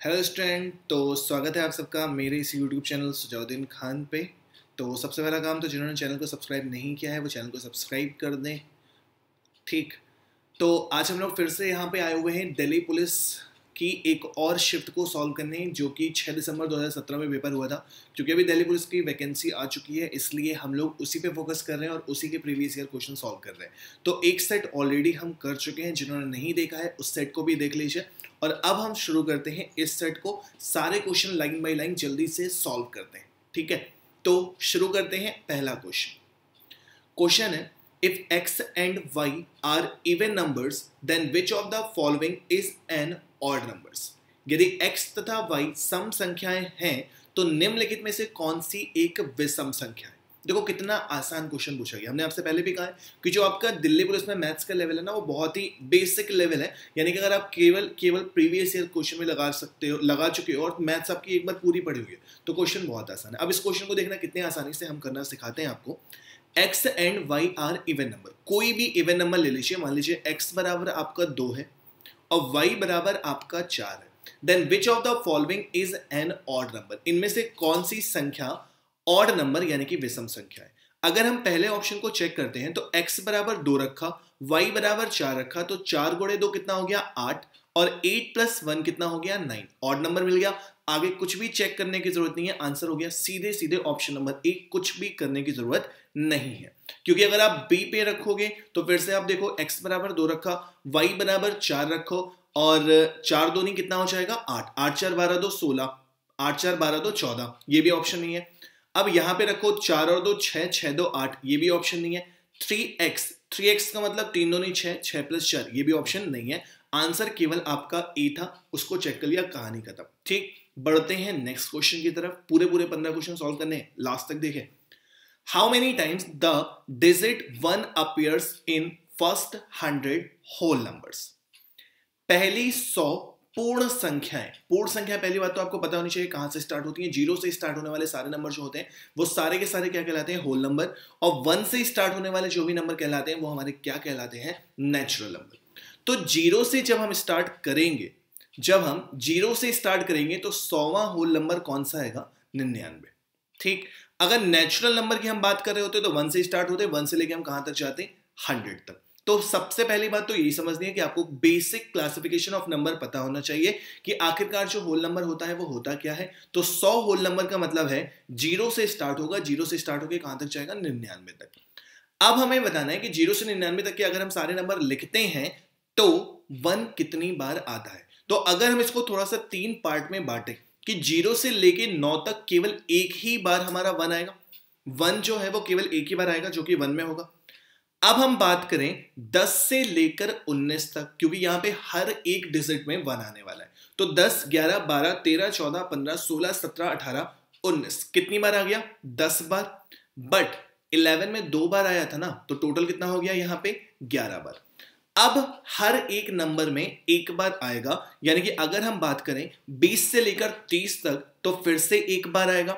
Hello student, तो स्वागत है आप सबका मेरे इस यूट्यूब चैनल सुजाउद्दीन खान पे। तो सबसे पहला काम, तो जिन्होंने चैनल को सब्सक्राइब नहीं किया है वो चैनल को सब्सक्राइब कर दें। ठीक, तो आज हम लोग फिर से यहाँ पे आए हुए हैं दिल्ली पुलिस की एक और शिफ्ट को सॉल्व करने, जो कि 6 दिसंबर 2017 में पेपर हुआ था। क्योंकि अभी दिल्ली पुलिस की वैकेंसी आ चुकी है, इसलिए हम लोग उसी पे फोकस कर रहे हैं और उसी के प्रीवियस ईयर क्वेश्चन सॉल्व कर रहे हैं। तो एक सेट ऑलरेडी हम कर चुके हैं, जिन्होंने नहीं देखा है उस सेट को भी देख लीजिए। और अब हम शुरू करते हैं इस सेट को, सारे क्वेश्चन लाइन बाय लाइन जल्दी से सॉल्व करते हैं। ठीक है, तो शुरू करते हैं। पहला क्वेश्चन है, if x and y are even numbers then which of the following is an odd numbers। यदि x तथा y सम संख्याएं हैं तो निम्नलिखित में से कौन सी एक विषम संख्या है। देखो कितना आसान क्वेश्चन पूछा गया। हमने आपसे पहले भी कहा है कि जो आपका दिल्ली पुलिस में मैथ्स का लेवल है ना, वो बहुत ही बेसिक लेवल है। यानी कि अगर आप केवल प्रीवियस ईयर क्वेश्चन में लगा चुके हो और मैथ्स आपकी एक बार पूरी पढ़ी हुई है, तो क्वेश्चन बहुत आसान है। अब इस क्वेश्चन को देखना कितने आसानी से हम करना सिखाते हैं आपको। x and y are even number, कोई भी इवन नंबर ले लीजिए। मान लीजिए x बराबर आपका 2 है और y बराबर आपका 4 है। Then which of the following is an odd number, इनमें से कौन सी संख्या ऑड नंबर यानी कि विषम संख्या है। अगर हम पहले ऑप्शन को चेक करते हैं तो x बराबर 2 रखा, y बराबर 4 रखा, तो 4 गुणे 2 कितना हो गया 8, और 8 प्लस 1 कितना हो गया 9। ऑड नंबर मिल गया। आगे कुछ भी चेक करने की जरूरत नहीं है, आंसर हो गया सीधे सीधे ऑप्शन नंबर 1। कुछ भी करने की जरूरत नहीं है, क्योंकि अगर आप बी पे रखोगे तो फिर से आप देखो x बराबर 2 रखा, y बराबर 4 रखो, और 4 दूनी कितना हो जाएगा 8, 8 4 12 2 16, 8 4 12 2 14, ये भी ऑप्शन नहीं है। अब यहां पे रखो 4 और 2 6, 6 2 8, ये भी ऑप्शन नहीं है। 3x का मतलब 3 दूनी 6, 6 प्लस 4, ये भी ऑप्शन नहीं है। आंसर केवल आपका ए था, उसको चेक कर लिया, कहानी खत्म। ठीक, बढ़ते हैं नेक्स्ट क्वेश्चन की तरफ। पूरे 15 क्वेश्चन सॉल्व करने हैं, लास्ट तक देखें। How many times the digit 1 appears in first 100 whole numbers। पहली 100 पूर्ण संख्याएं, पूर्ण संख्या पहली बात तो आपको पता होनी चाहिए कहां से स्टार्ट होती है। 0 से स्टार्ट होने वाले सारे नंबर जो होते हैं वो सारे के सारे क्या कहलाते हैं, होल नंबर। और 1 से स्टार्ट होने वाले जो भी नंबर कहलाते हैं वो हमारे क्या कहलाते हैं, नेचुरल नंबर। तो 0 से जब हम स्टार्ट करेंगे, तो 100वां होल नंबर कौन सा आएगा, 99। ठीक, अगर नेचुरल नंबर की हम बात कर रहे होते तो 1 से स्टार्ट होते, 1 से लेके हम कहां तक जाते हैं, 100 तक। तो सबसे पहली बात तो यही समझनी है कि आपको बेसिक क्लासिफिकेशन ऑफ नंबर पता होना चाहिए कि आखिरकार जो होल नंबर होता है वो होता क्या है। तो 100 होल नंबर का मतलब है 0 से स्टार्ट होगा, 0 से स्टार्ट होकर कहां तक जाएगा, 99 तक। अब हमें बताना है कि 0 से 99 तक के अगर हम सारे नंबर लिखते हैं तो 1 कितनी बार आता है। तो अगर हम इसको थोड़ा सा 3 पार्ट में बांटे कि 0 से लेके 9 तक केवल एक ही बार हमारा 1 आएगा, 1 जो है वो केवल एक ही बार आएगा जो कि 1 में होगा। अब हम बात करें 10 से लेकर 19 तक, क्योंकि यहां पे हर एक डिजिट में 1 आने वाला है। तो 10 11 12 13 14 15 16 17 18 19 कितनी बार आ गया, 10 बार। बट 11 में 2 बार आया था ना, तो टोटल कितना हो गया यहां पे, 11 बार। अब हर एक नंबर में एक बार आएगा, यानी कि अगर हम बात करें 20 से लेकर 30 तक तो फिर से एक बार आएगा,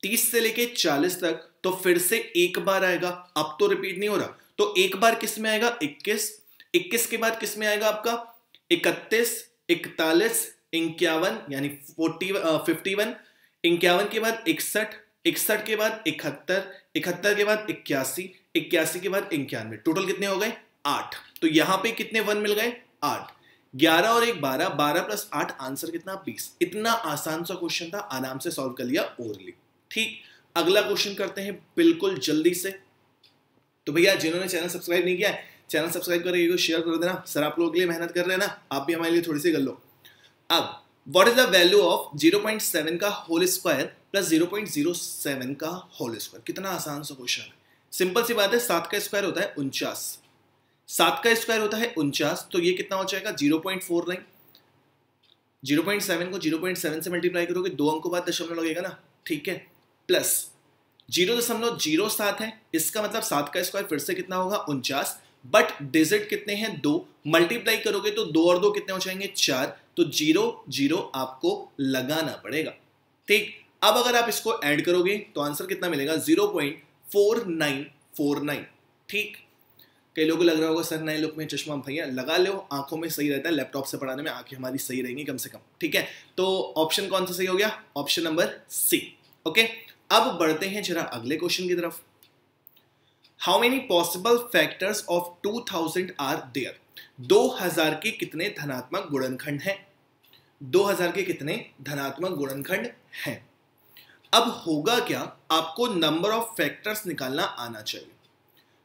30 से लेकर 40 तक तो फिर से एक बार आएगा। अब तो रिपीट नहीं हो रहा, तो एक बार किस में आएगा, 21, 21 के बाद किस में आएगा आपका 31, 41, 51 यानी 51, 51 के बाद 61, 61 के बाद 71, 71 के बाद 81, 81 के बाद 91, टोटल कितने हो गए 8। तो यहां पे कितने 1 मिल गए, 8। 11 और 1 12, 12 प्लस 8, आंसर कितना 20। इतना आसान सा क्वेश्चन था, आराम से सॉल्व कर लिया ओरली। ठीक, अगला क्वेश्चन करते हैं बिल्कुल जल्दी से। तो भैया जिन्होंने चैनल सब्सक्राइब नहीं किया है, चैनल सब्सक्राइब कर वीडियो शेयर कर देना। सर आप लोगों के लिए मेहनत कर रहे हैं ना, आप भी हमारे लिए थोड़ी सी कर लो। अब what is the value of 0.7 का होल स्क्वायर प्लस 0.07 का होल स्क्वायर। कितना आसान सा क्वेश्चन है, सिंपल सी बात है। 7 का स्क्वायर होता है 49, 7 का स्क्वायर होता है 49, तो ये कितना हो जाएगा 0.49। 0.7 को 0.7 से मल्टीप्लाई करोगे, 2 अंकों बाद दशमलव लगेगा ना, ठीक है, प्लस 0.07 है, इसका मतलब 7 का स्क्वायर फिर से कितना होगा 49, बट डिजिट कितने हैं 2, मल्टीप्लाई करोगे तो 2 और 2 कितने हो जाएंगे 4, तो 0 0 आपको लगाना पड़ेगा। ठीक, अब अगर आप इसको ऐड करोगे तो आंसर कितना मिलेगा 0.4949। ठीक, कई लोगों को लग रहा होगा सर नए लुक में चश्मा, भैया लगा लो, आंखों में सही रहता है, लैपटॉप से पढ़ाने में आंखें हमारी सही रहेंगी कम से कम, ठीक है। तो ऑप्शन कौन सा सही हो गया? Option number C. ओके, अब बढ़ते हैं जरा अगले क्वेश्चन की तरफ। How many possible factors of 2000 are there? 2000 के कितने धनात्मक गुणनखंड हैं? 2000 के कितने धनात्मक गुणनखंड हैं? अब होगा क्या, आपको नंबर ऑफ फैक्टर्स निकालना आना चाहिए।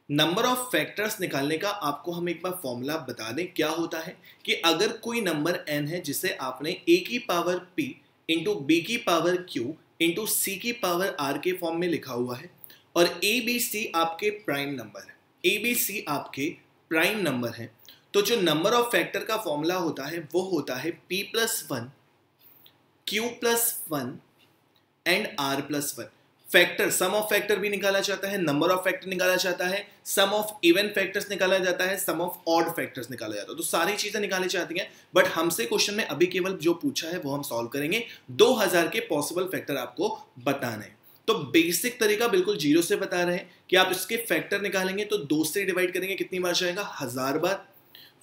नंबर ऑफ फैक्टर्स निकालने का आपको हम एक बार फॉर्मूला बता दें। क्या होता है कि अगर कोई नंबर n है जिसे आपने a की पावर p इंटू बी की पावर q इंटू सी की पावर r के फॉर्म में लिखा हुआ है और a b c आपके प्राइम नंबर है, a b c आपके प्राइम नंबर है, तो जो नंबर ऑफ फैक्टर का फॉर्मूला होता है वो होता है p plus 1 q plus 1 and r plus 1। Factor, sum of factor भी निकाला जाता है, नंबर ऑफ फैक्टर निकाला जाता है, सम ऑफ इवन फैक्टर्स निकाला जाता है, सम ऑफ ऑड फैक्टर्स निकाला जाता है, तो सारी चीजें निकाली जाती हैं। बट हमसे क्वेश्चन में अभी केवल जो पूछा है वो हम सॉल्व करेंगे। 2000 के पॉसिबल फैक्टर आपको बताने हैं। तो बेसिक तरीका बिल्कुल जीरो से बता रहे हैं कि आप इसके फैक्टर निकालेंगे तो 2 से डिवाइड करेंगे, कितनी बार जाएगा? 1000 बार।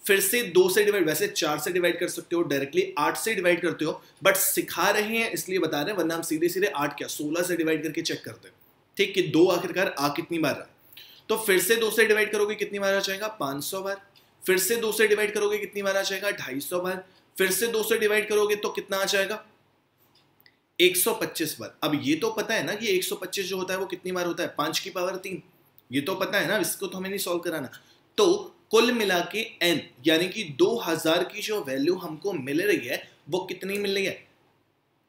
फिर से 2 से डिवाइड, वैसे 4 से डिवाइड कर सकते हो, डायरेक्टली 8 से डिवाइड करते हो, बट सिखा रहे हैं इसलिए बता रहे हैं, वरना हम सीधे सीधे 8 क्या 16 से डिवाइड करके चेक करते हैं, ठीक, कि 2 आखिरकार आ कितनी बार रहा। तो फिर से 2 से डिवाइड करोगे कितनी बार आ जाएगा? 500 बार। फिर से 2 से डिवाइड करोगे कितनी बार आ जाएगा? 250 बार। फिर से 2 से डिवाइड करोगे तो कितना आ जाएगा? 125 बार। अब ये तो पता है ना कि 125 जो होता है वो कितनी बार होता है? 5 की पावर 3। ये तो पता है ना, इसको तो हमें नहीं सॉल्व कराना। तो कुल मिला के n यानी कि 2000 की जो वैल्यू हमको मिल रही है वो कितनी मिल रही है?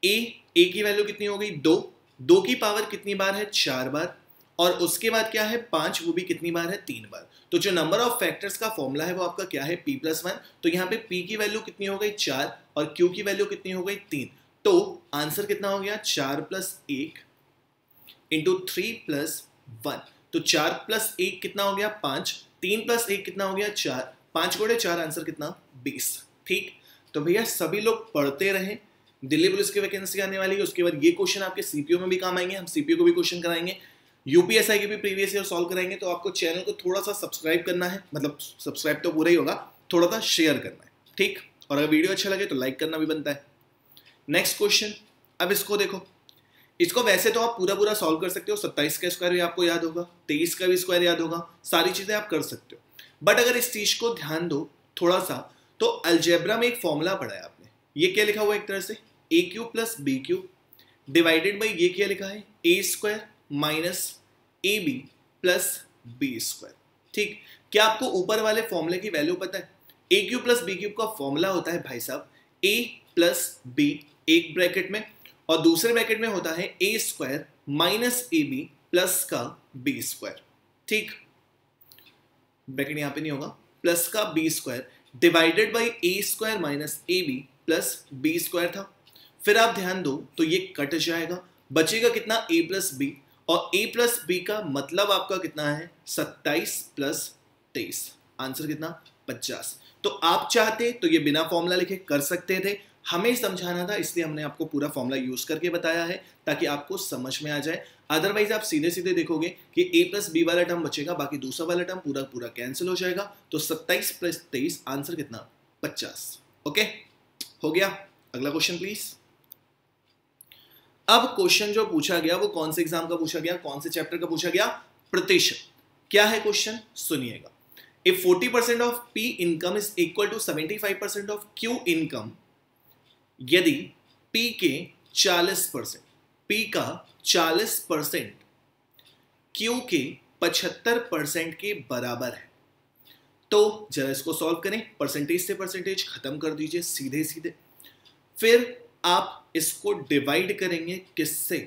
a की वैल्यू कितनी हो गई? 2 की पावर कितनी बार है? 4 बार। और उसके बाद क्या है? 5, वो भी कितनी बार है? 3 बार। तो जो नंबर ऑफ फैक्टर्स का फॉर्मूला है वो आपका क्या है? p plus 1। तो यहाँ पे p की वैल्यू कितनी हो गई? 4 और q की वैल्यू कितनी हो गई? 3। तो आंसर कितना हो गया? 4 प्लस 1 इंटू 3 प्लस 1। तो 4 प्लस 1 कितना हो गया? 5। 3 प्लस 1 कितना हो गया? 4। 5 गुणे 4 आंसर कितना? 20। ठीक, तो भैया सभी लोग पढ़ते रहें। दिल्ली पुलिस की वैकेंसी आने वाली है, उसके बाद ये क्वेश्चन आपके सीपीओ में भी काम आएंगे, हम सीपीओ को भी क्वेश्चन कराएंगे, यूपीएसआई के भी प्रीवियस ईयर सॉल्व कराएंगे। तो आपको चैनल को थोड़ा सा सब्सक्राइब करना है, मतलब सब्सक्राइब तो पूरा ही होगा, थोड़ा सा शेयर करना है, ठीक। और अगर वीडियो अच्छा लगे तो लाइक करना भी बनता है। नेक्स्ट क्वेश्चन, अब इसको देखो, इसको वैसे तो आप पूरा पूरा सॉल्व कर सकते हो, 27 का स्क्वायर भी आपको याद होगा, 23 का भी स्क्वायर याद होगा, सारी चीजें आप कर सकते हो। बट अगर इस चीज को ध्यान दो थोड़ा सा, तो अलजेब्रा में एक फॉर्मूला पढ़ा है आपने, ये क्या लिखा हुआ है? एक तरह से A cube plus B cube divided by ये क्या लिखा है? A square minus A B plus B square. ठीक, क्या आपको ऊपर वाले फॉर्मूले की वैल्यू पता है? A cube plus B cube का फॉर्मूला होता है भाई साहब ए प्लस बी एक ब्रैकेट में, और दूसरे ब्रैकेट में होता है A square minus A B plus का बी स्क्वायर। ठीक, ब्रैकेट यहां पे नहीं होगा, प्लस का B square divided by A square minus A B plus B square था। फिर आप ध्यान दो तो ये कट जाएगा, बचेगा कितना? a प्लस बी, और a प्लस बी का मतलब आपका कितना है? 27 प्लस 23, आंसर कितना? 50। तो आप चाहते तो ये बिना फॉर्मूला लिखे कर सकते थे, हमें समझाना था इसलिए हमने आपको पूरा फॉर्मूला यूज करके बताया है ताकि आपको समझ में आ जाए। अदरवाइज आप सीधे सीधे देखोगे कि a प्लस बी वाला टर्म बचेगा, बाकी दूसरा वाला टर्म पूरा पूरा कैंसिल हो जाएगा। तो 27 प्लस 23 आंसर कितना? 50। ओके, हो गया। अगला क्वेश्चन प्लीज। अब क्वेश्चन जो पूछा गया वो कौन से एग्जाम का पूछा गया, कौन से चैप्टर का पूछा गया? प्रतिशत। क्या है क्वेश्चन? सुनिएगा। If 40% of P income is equal to 75% of Q income, यदि P के 40%, P का 40% Q के 75% के बराबर है, तो जरा इसको सॉल्व करें। परसेंटेज से परसेंटेज खत्म कर दीजिए सीधे सीधे, फिर आप इसको डिवाइड करेंगे किससे?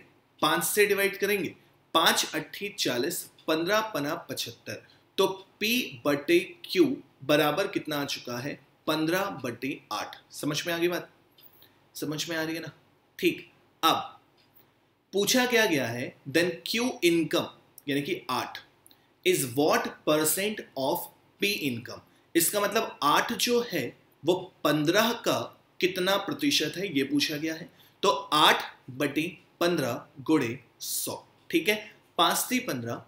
5 से डिवाइड करेंगे। 5 अट्ठी 40, 15 पना 75, तो P बटे Q बराबर कितना आ चुका है? 15 बटे 8। समझ में आ गई बात? समझ में आ रही है ना? ठीक, अब पूछा क्या गया है? देन Q इनकम यानी कि 8 is what percent of P income. इसका मतलब 8 जो है वो 15 का कितना प्रतिशत है, ये पूछा गया है। तो 8 बटे 15 गुणे 100। ठीक है, 5 से 15,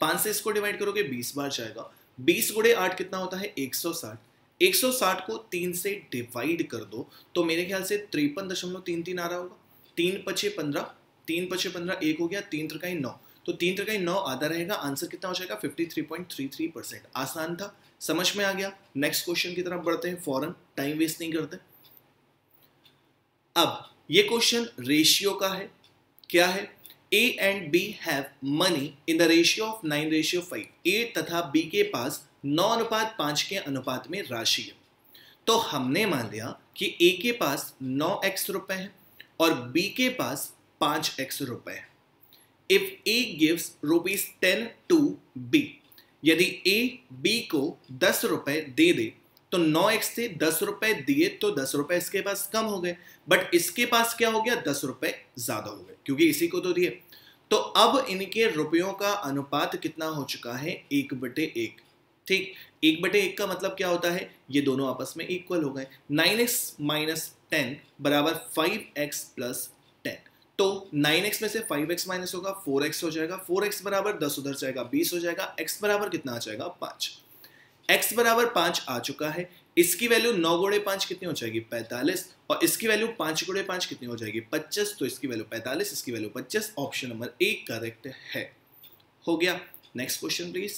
5 से इसको डिवाइड करोगे 20 बार जाएगा, 20 गुणे 8 कितना होता है 160। 160 को 3 से डिवाइड कर दो तो मेरे ख्याल से 53.33 आ रहा होगा। 3 पचे 15, 3 पचे 15 1 हो गया, 3 त्रिकाई 9, तो 3 त्रिकाई 9 आधा रहेगा। आंसर कितना हो जाएगा 53.33%। आसान था, समझ में आ गया। नेक्स्ट क्वेश्चन की तरफ बढ़ते हैं फौरन, टाइम वेस्ट नहीं करते। अब ये क्वेश्चन रेशियो का है। क्या है? A and B have money in the ratio of 9:5। A तथा B के पास 9:5 के अनुपात में राशि है। तो हमने मान लिया कि A के पास 9x रुपए है और B के पास 5x रुपए है। If A gives ₹10 to B, यदि A B को 10 रुपए दे दे तो 9x से 10 रुपए दिए तो 10 रुपए इसके पास कम हो गए, बट इसके पास क्या हो गया 10 रुपए ज्यादा हो गए क्योंकि इसी को तो दिए। तो अब इनके रुपयों का अनुपात कितना हो चुका है 1/1। ठीक, 1/1 का मतलब क्या होता है, ये दोनों आपस में इक्वल हो गए। 9x माइनस 10 बराबर 5x प्लस 10। तो 9x में से 5x माइनस होगा 4x हो जाएगा। 4x बराबर 10 उधर जाएगा 20 हो जाएगा। x बराबर कितना आ जाएगा 5। x बराबर 5 आ चुका है। इसकी वैल्यू 9 गुणे 5 कितनी हो जाएगी 45, और इसकी वैल्यू 5 गुणे 5 कितनी हो जाएगी 25। तो इसकी वैल्यू 45, इसकी value 25। Option number A correct है। हो गया। Next question please.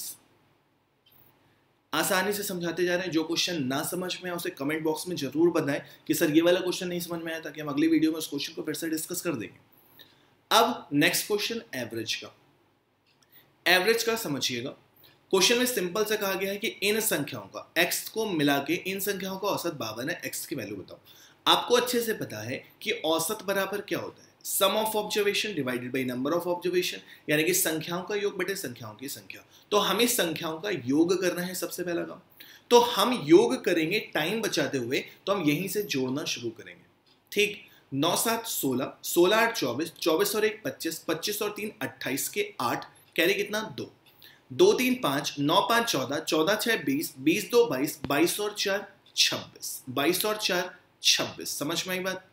आसानी से समझाते जा रहे हैं। जो क्वेश्चन ना समझ में आए उसे कमेंट बॉक्स में जरूर बताएं कि सर ये वाला क्वेश्चन नहीं समझ में आया, ताकि हम अगली वीडियो में उस क्वेश्चन को फिर से डिस्कस कर देंगे। अब नेक्स्ट क्वेश्चन एवरेज का। एवरेज का समझिएगा। क्वेश्चन में सिंपल से कहा गया है कि इन संख्याओं का x को मिला के इन संख्याओं का औसत 52 है। x की वैल्यू बताओ। आपको अच्छे से पता है कि औसत बराबर क्या होता है, sum of observation divided by number of observation, यानी कि संख्याओं का योग बटे संख्याओं की संख्या। तो हमें संख्याओं का योग करना है सबसे पहला काम। तो हम योग करेंगे टाइम बचाते हुए, तो हम यहीं से जोड़ना शुरू करेंगे। ठीक, 9 7 16, 16 8 24, 24 और 1 25, 25 और 3 28 के 8, कैरी कितना 2, 2 3 5, 9 5 14, 14 6 20, 20 2 22, 22 और 4 26, 22 और 4 26। समझ में आई बात?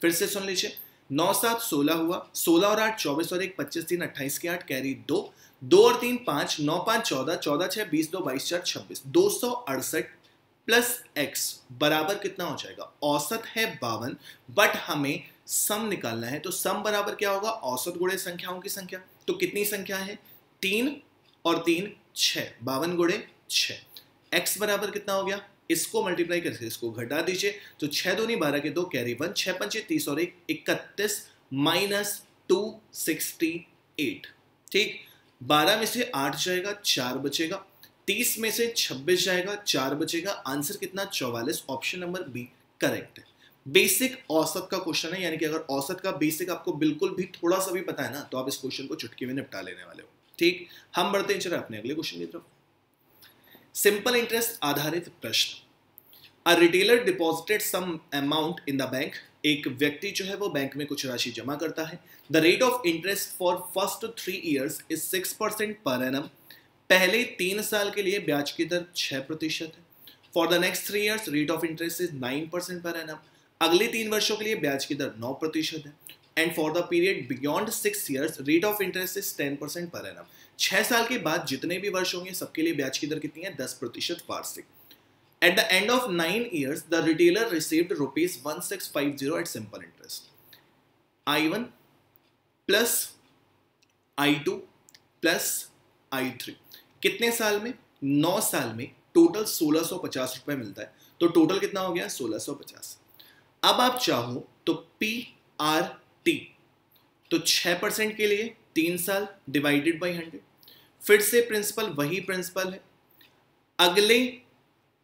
फिर से सुन लीजिए। 9 7 16 हुआ, 16 और 8 24 और 1 25, 3 28 के 8, कैरी 2, 2 और 3 5, 9 5 14, 14 6 20, 2 22 4 26, 268 प्लस x बराबर कितना हो जाएगा, औसत है 52, बट हमें सम निकालना है। तो सम बराबर क्या होगा, औसत गुणे संख्याओं की संख्या। तो कितनी संख्या है 3 और 3 6, 52 गुणे 6। x बराबर कितना हो गया, इसको मल्टीप्लाई करके इसको घटा दीजिए, तो 6 दूनी 12 के 2, कैरी 1, 6 पंचे 30 और 1 31 माइनस 268। ठीक, 12 में से 8 जाएगा 4 बचेगा, 30 में से 26 जाएगा 4 बचेगा। आंसर कितना 44। ऑप्शन नंबर बी करेक्ट है। बेसिक औसत का क्वेश्चन है, यानी कि अगर औसत का बेसिक आपको बिल्कुल भी थोड़ा सा भी पता है ना, तो आप इस क्वेश्चन को चुटकी में निपटा लेने वाले हो। ठीक, हम बढ़ते हैं चलो अपने अगले क्वेश्चन की तरफ। सिंपल इंटरेस्ट आधारित प्रश्न। A retailer deposited sum amount in the bank. एक व्यक्ति जो है वो बैंक में कुछ राशि जमा करता है। The rate of interest for first 3 years is 6% per annum. पहले 3 साल के लिए ब्याज की दर 6% है। For the next 3 years rate of interest is 9% per annum. अगले 3 वर्षों के लिए ब्याज की दर 9% है। And for the period beyond 6 years rate of interest is 10% per annum. 6 साल के बाद जितने भी वर्ष होंगे सबके लिए ब्याज की दर कितनी है, 10% वार्षिक। At the end of 9 years, the retailer received rupees 1650 at simple interest. I1 plus I2 plus I3 कितने साल में, 9 साल में टोटल 1650 रुपए मिलता है। तो टोटल कितना हो गया 1650। अब आप चाहो तो PRT, तो 6% के लिए 3 साल डिवाइडेड बाई 100। फिर से प्रिंसिपल वही प्रिंसिपल है। अगले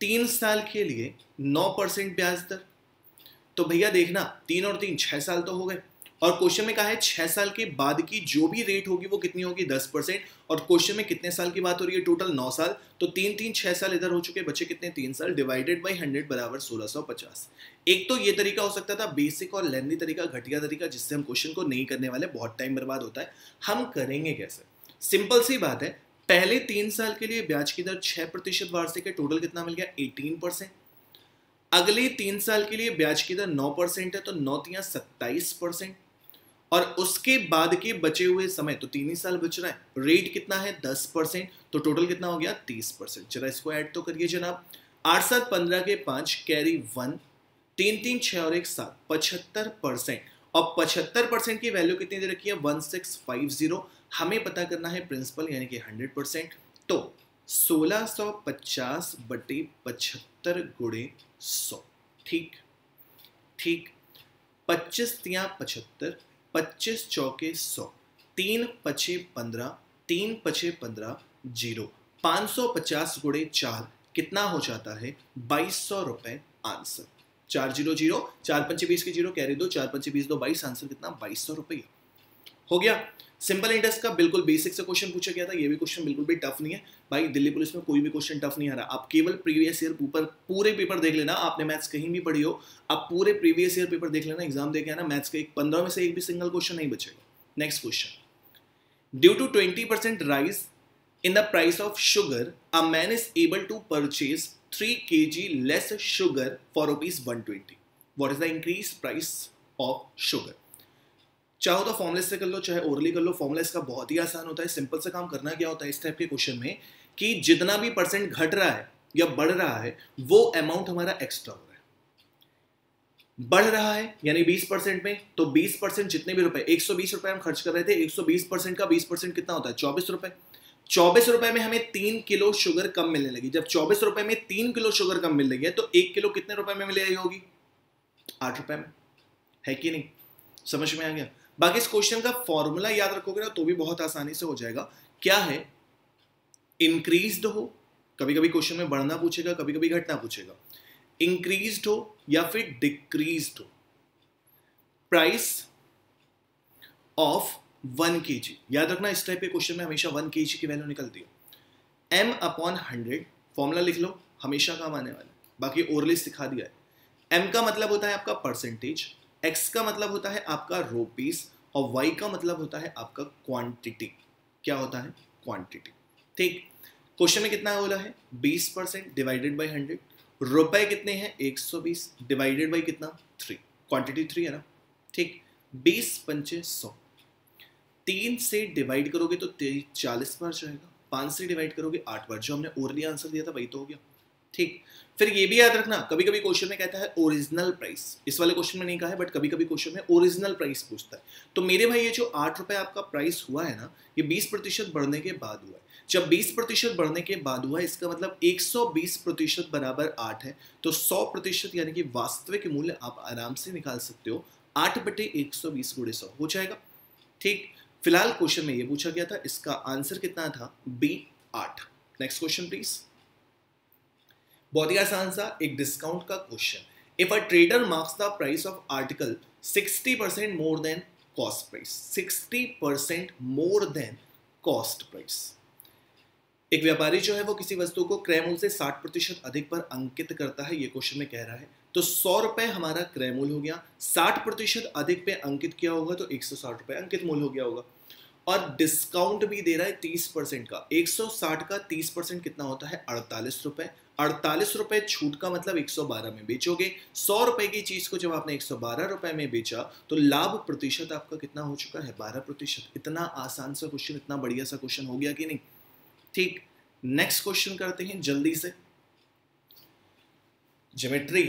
3 साल के लिए 9% ब्याज दर। तो भैया देखना 3 और 3 6 साल तो हो गए, और क्वेश्चन में कहा है 6 साल के बाद की जो भी रेट होगी वो कितनी होगी 10%। और क्वेश्चन में कितने साल की बात हो रही है, टोटल 9 साल। तो 3 3 6 साल इधर हो चुके, बचे कितने 3 साल, डिवाइडेड बाई 100 बराबर 1650। एक तो ये तरीका हो सकता था बेसिक और लेंथी तरीका, घटिया तरीका, जिससे हम क्वेश्चन को नहीं करने वाले, बहुत टाइम बर्बाद होता है। हम करेंगे कैसे, सिंपल सी बात है। पहले 3 साल के लिए ब्याज की दर 6% वार्षिक है, टोटल कितना मिल गया 18%। अगले 3 साल के लिए ब्याज की दर 9% है, तो 9 3 27%। और उसके बाद के बचे हुए समय तो 3 ही साल बच रहा है, रेट कितना है 10%, तो टोटल कितना हो गया 30%। जरा इसको ऐड तो करिए जनाब, 8 7 15 के 5 कैरी 1, 3 3 6 और 1 7, 75%। और 75% की वैल्यू कितनी दे रखी है 1650। हमें पता करना है प्रिंसिपल यानी कि 100%। तो 1650 बटे 75 गुणे 100। ठीक ठीक, 25 तिया 75, 25 चौके 100, 3 पचे 15, 3 पचे 15, 0, 550 गुणे 4 कितना हो जाता है 2200 रुपए आंसर। 400, 4 पंचे 20 के 0 कैरी 2, 4 पंचे 20 2 22, आंसर कितना 2200 रुपये हो गया। सिंपल इंटरेस्ट का बिल्कुल बेसिक से क्वेश्चन पूछा गया था, ये भी क्वेश्चन बिल्कुल भी टफ नहीं है भाई। दिल्ली पुलिस में कोई भी क्वेश्चन टफ नहीं आ रहा, आप केवल प्रीवियस ईयर पूरे पेपर देख लेना। आपने मैथ्स कहीं भी पढ़ी हो, आप पूरे प्रीवियस ईयर पेपर देख लेना, एग्जाम देके आना, मैथ्स का 15 में से एक भी सिंगल क्वेश्चन नहीं बचेगा। Next question, due to 20% rise in the price of sugar, a man is able to purchase 3 kg less sugar for rupees 120. What is the increased price of sugar? चाहो तो फॉर्मुले से कर लो, चाहे ओरली कर लो। Formula इसका बहुत ही आसान होता है। सिंपल सा काम करना क्या होता है इस टाइप के क्वेश्चन में, कि जितना भी परसेंट घट रहा है या बढ़ रहा है वो अमाउंट हमारा एक्स्ट्रा हो रहा है। बढ़ रहा है यानी 20% में, तो 20% जितने भी रुपए, 120 रुपए हम खर्च कर रहे थे, 120% का 20% कितना होता है 24 रुपए। 24 रुपए में हमें 3 किलो शुगर कम मिलने लगी। जब 24 रुपए में 3 किलो शुगर कम मिल रही है तो 1 किलो कितने रुपए में मिल रही होगी 8 रुपए में, है कि नहीं? समझ में आ गया? बाकी इस क्वेश्चन का फॉर्मूला याद रखोगे ना तो भी बहुत आसानी से हो जाएगा। क्या है, इंक्रीज्ड हो, कभी कभी क्वेश्चन में बढ़ना पूछेगा, कभी कभी घटना पूछेगा। इंक्रीज्ड हो या फिर डिक्रीज्ड हो, प्राइस ऑफ 1 kg। याद रखना इस टाइप के क्वेश्चन में हमेशा 1 kg की वैल्यू निकलती है। m/100 फॉर्मूला लिख लो, हमेशा काम आने वाला है। बाकी ओरली सिखा दिया है। m का मतलब होता है आपका परसेंटेज, x का मतलब होता है आपका रुपीस, और y का मतलब होता है आपका क्वांटिटी। क्या होता है? क्वांटिटी। ठीक, क्वेश्चन में कितना बोला है 20% डिवाइडेड बाई 100। रुपए कितने हैं 120 डिवाइडेड बाई कितना 3, क्वांटिटी 3 है ना। ठीक, 20 पंचे 100, 3 से डिवाइड करोगे तो 40 बार जाएगा, 5 से डिवाइड करोगे 8 बार। जो हमने ओरली आंसर दिया था वही तो हो गया। ठीक, फिर ये भी याद रखना, कभी कभी क्वेश्चन में कहता है ओरिजिनल प्राइस। इस वाले क्वेश्चन में नहीं कहा है, बट कभी कभी क्वेश्चन में ओरिजिनल प्राइस पूछता है। तो मेरे भाई ये जो 8 रुपए आपका प्राइस हुआ है ना, ये 20% बढ़ने के बाद हुआ है। जब 20% बढ़ने के बाद हुआ है, इसका मतलब 120% बराबर 8 है। तो 100% यानी कि वास्तविक मूल्य आप आराम से निकाल सकते हो, 8/120 गुणे 100 हो जाएगा। ठीक, फिलहाल क्वेश्चन में ये पूछा गया था, इसका आंसर कितना था बी 8। Next question please. बहुत ही आसान सा एक डिस्काउंट का question. If a trader marks the price of article 60% more than cost price, 60% more than cost price. एक व्यापारी जो है वो किसी वस्तु को क्रय मूल्य से 60% अधिक पर अंकित करता है, ये क्वेश्चन में कह रहा है। तो 100 रुपए हमारा क्रय मूल्य हो गया, 60% अधिक पे अंकित किया होगा तो 160 रुपए अंकित मूल्य हो गया होगा। और डिस्काउंट भी दे रहा है 30% का। 160 का 30% कितना होता है 48 रुपए। 48 रुपए छूट का मतलब 112 में बेचोगे। 100 रुपए की चीज को जब आपने 112 रुपए में बेचा तो लाभ प्रतिशत आपका कितना हो चुका है 12%। इतना आसान सा क्वेश्चन, इतना बढ़िया सा क्वेश्चन हो गया कि नहीं? ठीक, नेक्स्ट क्वेश्चन करते हैं जल्दी से। ज्योमेट्री,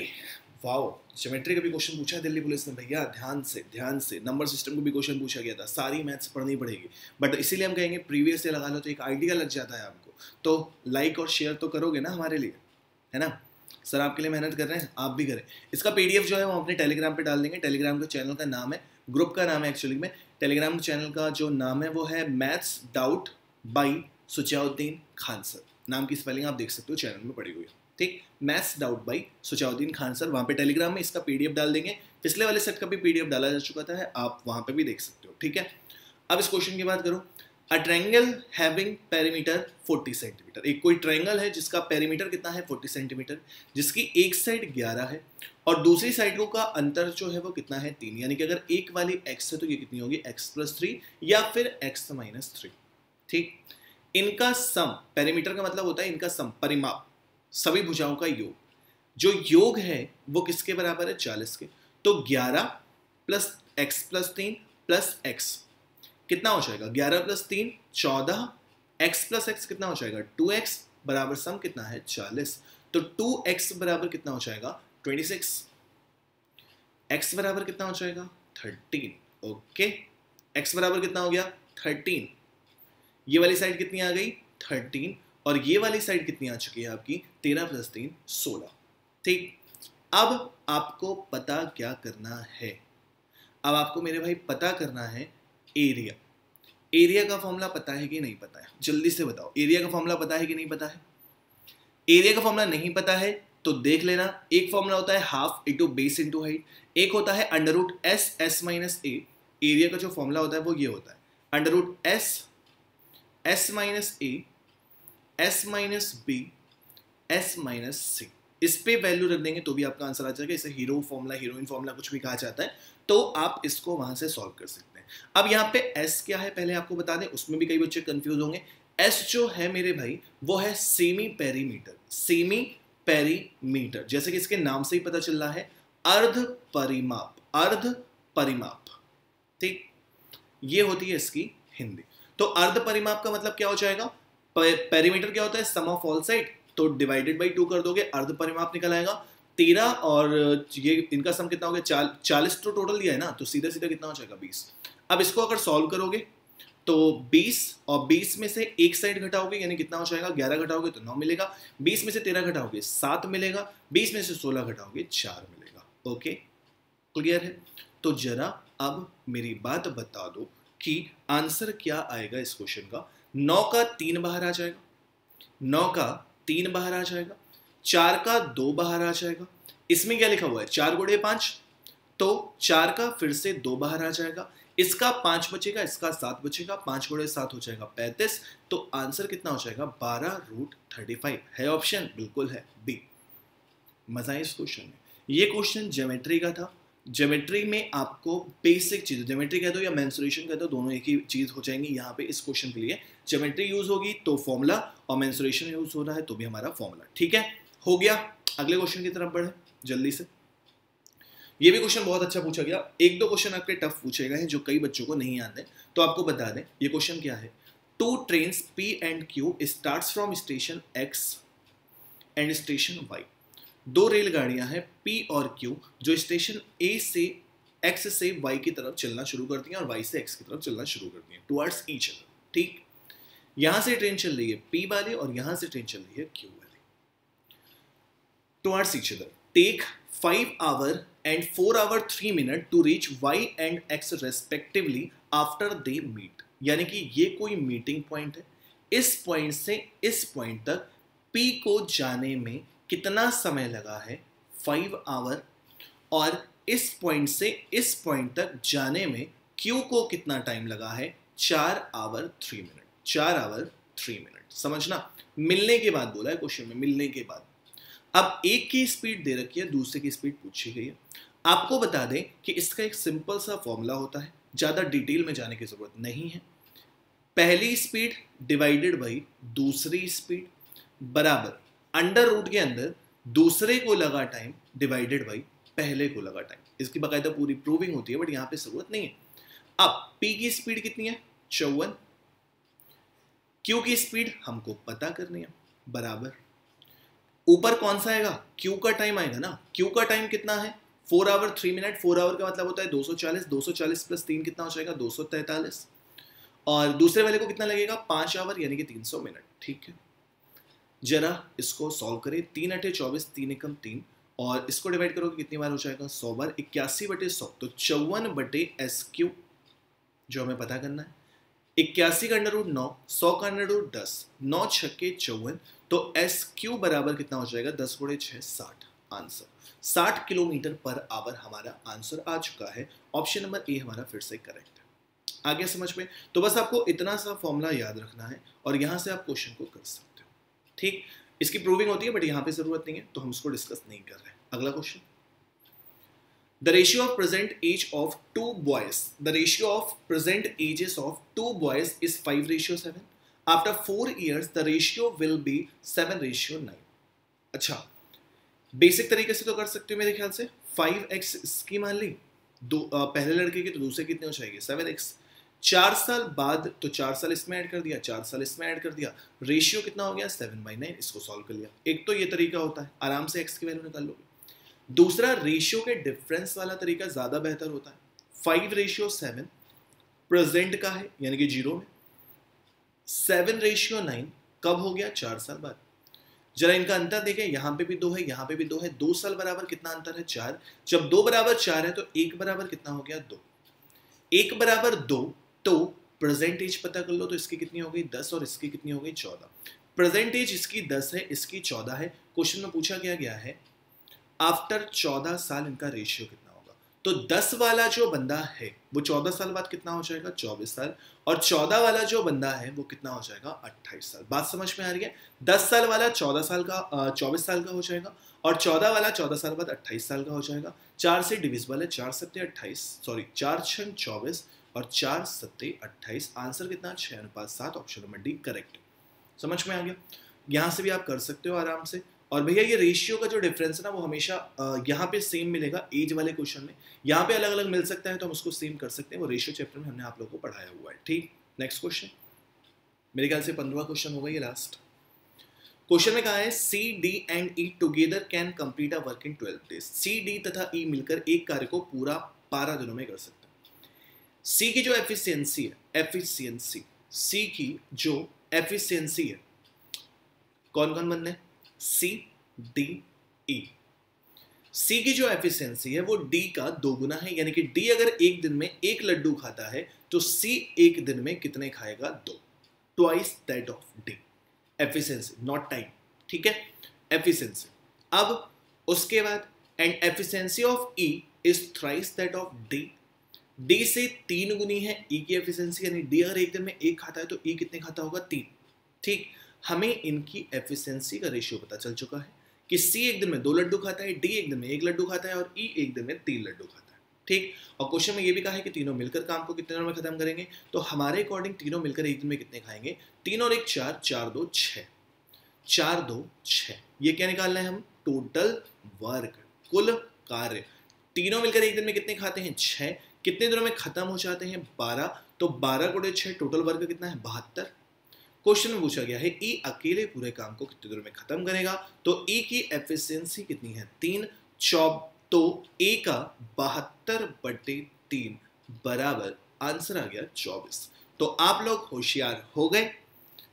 वाओ, ज्योमेट्री का भी क्वेश्चन पूछा है दिल्ली पुलिस ने भैया। ध्यान से नंबर सिस्टम को भी क्वेश्चन पूछा गया था। सारी मैथ्स पढ़नी पड़ेगी, बट इसीलिए हम कहेंगे प्रीवियस से लगा लो तो एक आइडिया लग जाता है आपको। तो लाइक और शेयर तो करोगे ना हमारे लिए, है ना? सर आपके लिए मेहनत कर रहे हैं, आप भी करें। इसका पीडीएफ जो है वो अपने टेलीग्राम पे डाल देंगे। टेलीग्राम का चैनल का नाम है, ग्रुप का नाम है एक्चुअली में, टेलीग्राम चैनल का जो नाम है वो है maths doubt by Sujauddin Khan sir. नाम की स्पेलिंग आप देख सकते हो, चैनल में पड़ी हुई है। ठीक, maths doubt by Sujauddin Khan sir, वहाँ पे टेलीग्राम में इसका पीडीएफ डाल देंगे। पिछले वाले सेट का भी पीडीएफ डाला जा चुका था, आप वहाँ पे भी देख सकते हो। ठीक है, अब इस क्वेश्चन की बात करो। A triangle having perimeter 40 centimetre. एक कोई ट्रायंगल है जिसका पेरीमीटर कितना है 40 सेंटीमीटर, जिसकी एक साइड 11 है और दूसरी साइड का अंतर जो है वो कितना है 3। यानी कि अगर एक वाली x है तो ये कितनी होगी x+3 या फिर x-3। ठीक, इनका सम, पेरीमीटर का मतलब होता है इनका सम, परिमाप, सभी भुजाओं का योग। जो योग है वो किसके बराबर है 40 के। तो 11 + x+3 प्लस एक्स कितना हो जाएगा 11 प्लस 3 14, x प्लस एक्स कितना हो जाएगा 2x बराबर सम कितना है 40। तो 2x बराबर कितना हो जाएगा 26, x बराबर कितना हो जाएगा 13। ओके, x बराबर कितना हो गया 13, ये वाली साइड कितनी आ गई 13 और ये वाली साइड कितनी आ चुकी है आपकी 13 प्लस 3 16। ठीक, अब आपको पता क्या करना है, अब आपको मेरे भाई पता करना है एरिया। एरिया का फॉर्मूला पता है कि नहीं पता है, जल्दी से बताओ, एरिया का फॉर्मूला पता है कि नहीं पता है। एरिया का फॉर्मूला नहीं पता है तो देख लेना, एक फॉर्मूला होता है half into base into height, एक होता है under root S S minus A. Area का जो फॉर्मूला होता है वो ये होता है under root S S minus A S minus B S minus C. इस पे वैल्यू रख देंगे तो भी आपका आंसर आ जाएगा। इसे हीरो फॉर्मूला हीरोइन फॉर्मूला कुछ भी कहा जाता है, तो आप इसको वहां से सॉल्व कर सकते हैं। अब यहाँ पे एस क्या है पहले आपको बता दें, उसमें भी कई बच्चे कंफ्यूज होंगे। एस जो है मेरे भाई वो है सेमी पेरीमीटर, सेमी पेरीमीटर, जैसे कि इसके नाम से ही पता चल रहा है अर्ध परिमाप, अर्ध परिमाप। ठीक, ये होती है इसकी हिंदी। तो अर्ध परिमाप का मतलब क्या हो जाएगा, पेरीमीटर क्या होता है सम ऑफ ऑल साइड, तो डिवाइडेड बाई 2 कर दोगे अर्ध परिमाप निकल आएगा 13 और ये इनका सम कितना हो गया 40 तो टोटल दिया है ना, तो सीधा सीधा कितना हो जाएगा 20। अब इसको अगर सॉल्व करोगे तो 20 और 20 में से एक साइड घटाओगे यानी कितना हो जाएगा 11 घटाओगे तो 9 मिलेगा, 20 में से 13 घटाओगे 7 मिलेगा, 20 में से 16 घटाओगे 4 मिलेगा। ओके, क्लियर है। तो जरा अब मेरी बात बता दो कि आंसर क्या आएगा इस क्वेश्चन का। 9 का 3 बाहर आ जाएगा, 9 का 3 बाहर आ जाएगा, 4 का 2 बाहर आ जाएगा। इसमें क्या लिखा हुआ है 4 गुणे 5, तो 4 का फिर से 2 बाहर आ जाएगा, इसका 5 बचेगा, इसका 7 बचेगा, 5 गुणे 7 हो जाएगा 35। तो आंसर कितना हो जाएगा 12√35 है ऑप्शन, बिल्कुल है बी। मजा है इस क्वेश्चन में। ये क्वेश्चन ज्योमेट्री का था। ज्योमेट्री में आपको बेसिक चीज, ज्योमेट्री कह दो या मेंसुरेशन कह दो, दोनों एक ही चीज हो जाएंगी यहाँ पे इस क्वेश्चन के लिए। ज्योमेट्री यूज होगी तो फॉर्मूला, और मेंसुरेशन यूज हो रहा है तो भी हमारा फॉर्मूला। ठीक है, हो गया। अगले क्वेश्चन की तरफ बढ़े जल्दी से। ये भी क्वेश्चन बहुत अच्छा पूछा गया। एक दो क्वेश्चन आपके टफ पूछे गए हैं जो कई बच्चों को नहीं आते, तो आपको बता दें ये क्वेश्चन क्या है। 2 trains P and Q starts from station X and station Y। 2 रेलगाड़ियां हैं P और Q जो स्टेशन A से X से Y की तरफ चलना शुरू करती हैं और Y से X की तरफ चलना शुरू करती हैं टुवर्ड्स ईच अदर। ठीक, यहां से ट्रेन चल रही है P वाली और यहां से ट्रेन चल रही है Q वाली towards each other. Take 5 hours and 4 hours 3 minutes to reach Y and X respectively after they meet। यानी कि ये कोई मीटिंग पॉइंट है, इस पॉइंट से इस पॉइंट तक P को जाने में कितना समय लगा है 5 hours, और इस पॉइंट से इस पॉइंट तक जाने में Q को कितना टाइम लगा है 4 hours 3 minutes। 4 hours 3 minutes समझना, मिलने के बाद बोला है क्वेश्चन में, मिलने के बाद। अब एक की स्पीड दे रखी है, दूसरे की स्पीड पूछी गई है। आपको बता दें कि इसका एक सिंपल सा फॉर्मूला होता है, ज्यादा डिटेल में जाने की जरूरत नहीं है। पहली स्पीड डिवाइडेड बाई दूसरी स्पीड बराबर अंडर रूट के अंदर दूसरे को लगा टाइम डिवाइडेड बाई पहले को लगा टाइम। इसकी बाकायदा पूरी प्रूविंग होती है बट यहां पे जरूरत नहीं है। अब P की स्पीड कितनी है 54, Q की स्पीड हमको पता करनी है बराबर, ऊपर कौन सा आएगा Q का टाइम आएगा ना। Q का टाइम कितना है 4 hours 3 minutes। 4 hours का मतलब होता है 240, 240 प्लस 3 कितना हो जाएगा 243, और दूसरे वाले को कितना लगेगा 5 hours यानी कि 300 मिनट। ठीक है, जरा इसको सॉल्व करें। 3 8 24, 3 एकम 3, और इसको डिवाइड करोगे कितनी बार हो जाएगा 100 बार, 81/100, तो 54/SQ जो हमें पता करना है। 81 का अंडर रूट 9, 100 का अंडर रूट 10, 9 छक्के 54, तो SQ बराबर कितना हो जाएगा 10 गुणे 6 60। आंसर 60 किलोमीटर पर आवर हमारा आंसर आ चुका है। ऑप्शन नंबर ए हमारा फिर से करेक्ट है। आगे समझ में, तो बस आपको इतना सा फॉर्मूला याद रखना है और यहां से आप क्वेश्चन को कर सकते हो। ठीक, इसकी प्रूविंग होती है बट यहां पे जरूरत नहीं है तो हम इसको डिस्कस नहीं कर रहे। अगला question, the ratio of present age of 2 boys, the ratio of present ages of 2 boys is 5:7। After 4 years the ratio will be 7:9। अच्छा, बेसिक तरीके से तो कर सकते हो मेरे ख्याल से। 5x इसकी मान ली पहले लड़के की तो दूसरे कितने हो जाएगी 7x। 4 साल बाद तो 4 साल इसमें ऐड कर दिया, 4 साल इसमें ऐड कर दिया, रेशियो कितना हो गया 7/9। इसको सॉल्व कर लिया। एक तो ये तरीका होता है, आराम से x की वैल्यू निकाल लोगे। दूसरा रेशियो के डिफरेंस वाला तरीका ज्यादा बेहतर होता है। 5:7 प्रेजेंट का है यानी कि 0 में, 7:9 कब हो गया 4 साल बाद। जरा इनका अंतर देखें, यहां पे भी 2 है, यहां पे भी 2 है, 2 साल बराबर कितना अंतर है 4। जब 2 बराबर 4 है तो 1 बराबर कितना हो गया 2। 1 बराबर 2 तो प्रेजेंट एज पता कर लो, तो इसकी कितनी हो गई 10 और इसकी कितनी हो गई 14। प्रेजेंट एज इसकी 10 है, इसकी 14 है। क्वेश्चन में पूछा क्या गया है आफ्टर 14 साल इनका रेशियो कितना होगा। तो 10 वाला जो बंदा है वो 14 साल बाद कितना हो जाएगा 24 साल, और 14 वाला जो बंदा है वो कितना हो जाएगा 28 साल। बात समझ में आ रही है। 10 साल वाला 14 साल का 24 साल का हो जाएगा, और 14 वाला 14 साल बाद 28 साल का हो जाएगा। 4 से डिविजिबल है, 4 सत्ते 28, सॉरी 4 छंग 24 और 4 सत्ते 28। आंसर कितना 6:7। Option number D correct. समझ में आ गया। यहां से भी आप कर सकते हो आराम से। और भैया ये रेशियो का जो डिफरेंस है ना वो हमेशा यहाँ पे सेम मिलेगा एज वाले क्वेश्चन में, यहाँ पे अलग अलग मिल सकता है तो हम उसको सेम कर सकते हैं। वो रेशियो चैप्टर में हमने आप लोगों को पढ़ाया हुआ है। ठीक, नेक्स्ट क्वेश्चन, मेरे ख्याल से 15वां क्वेश्चन होगा ये लास्ट। क्वेश्चन में कहा है C D and E together can complete a work in 12 days. C D तथा ई मिलकर एक कार्य को पूरा 12 दिनों में कर सकते हैं। सी की जो एफिशिएंसी है, एफिशिएंसी, सी की जो एफिशिएंसी है, कौन कौन बनने सी डी ई। सी की जो एफिशिएंसी है वो डी का 2 गुना है, यानी कि डी अगर एक दिन में 1 लड्डू खाता है तो सी एक दिन में कितने खाएगा 2, twice that of D. Efficiency not time, ठीक है, एफिशिएंसी। अब उसके बाद and efficiency of E is thrice that of D. D से 3 गुनी है ई की एफिशिएंसी, यानी डी अगर एक दिन में 1 खाता है तो ई कितने खाता होगा 3। ठीक, हमें इनकी एफिशिएंसी का रेशियो पता चल चुका है कि सी एक दिन में 2 लड्डू खाता है, डी एक दिन में 1 लड्डू खाता है और ई एक दिन में 3 लड्डू खाता है। ठीक, और क्वेश्चन में ये भी कहा है कि तीनों मिलकर काम को कितने दिनों में खत्म करेंगे। तो हमारे अकॉर्डिंग तीनों मिलकर एक दिन में कितने खाएंगे, 3 और 1 4, 4 2 6, 4 2 6। ये क्या निकालना है हम, टोटल वर्क, कुल कार्य। तीनों मिलकर एक दिन में कितने खाते हैं 6, कितने दिनों में खत्म हो जाते हैं 12, तो 12 गुणे 6 टोटल वर्क कितना है 72। क्वेश्चन में पूछा गया है ई अकेले पूरे काम को कितने दिनों में खत्म करेगा। तो ई की एफिशिएंसी कितनी है 3, तो ए का 72/3 बराबर आंसर आ गया 24। तो आप लोग होशियार हो गए,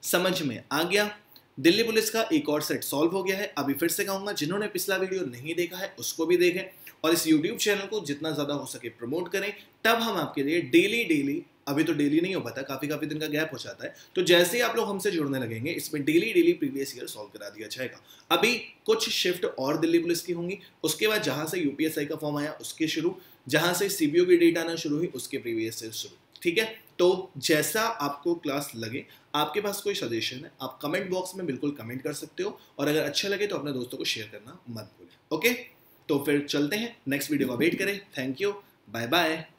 समझ में आ गया। दिल्ली पुलिस का एक और सेट सॉल्व हो गया है। अभी फिर से कहूंगा जिन्होंने पिछला वीडियो नहीं देखा है उसको भी देखें, और इस YouTube चैनल को जितना ज्यादा हो सके प्रमोट करें, तब हम आपके लिए डेली, अभी तो डेली नहीं हो पाता, काफी दिन का गैप हो जाता है, तो जैसे ही आप लोग हमसे जुड़ने लगेंगे इसमें डेली प्रीवियस ईयर सॉल्व करा दिया जाएगा। अभी कुछ शिफ्ट और दिल्ली पुलिस की होंगी, उसके बाद जहां से यूपीएसआई का फॉर्म आया उसके शुरू, जहां से सीबीओ की डेट आना शुरू हुई उसके प्रीवियस ईयर शुरू। ठीक है, तो जैसा आपको क्लास लगे, आपके पास कोई सजेशन है आप कमेंट बॉक्स में बिल्कुल कमेंट कर सकते हो, और अगर अच्छा लगे तो अपने दोस्तों को शेयर करना मत भूलें। ओके, तो फिर चलते हैं, नेक्स्ट वीडियो का वेट करें। Thank you, bye bye.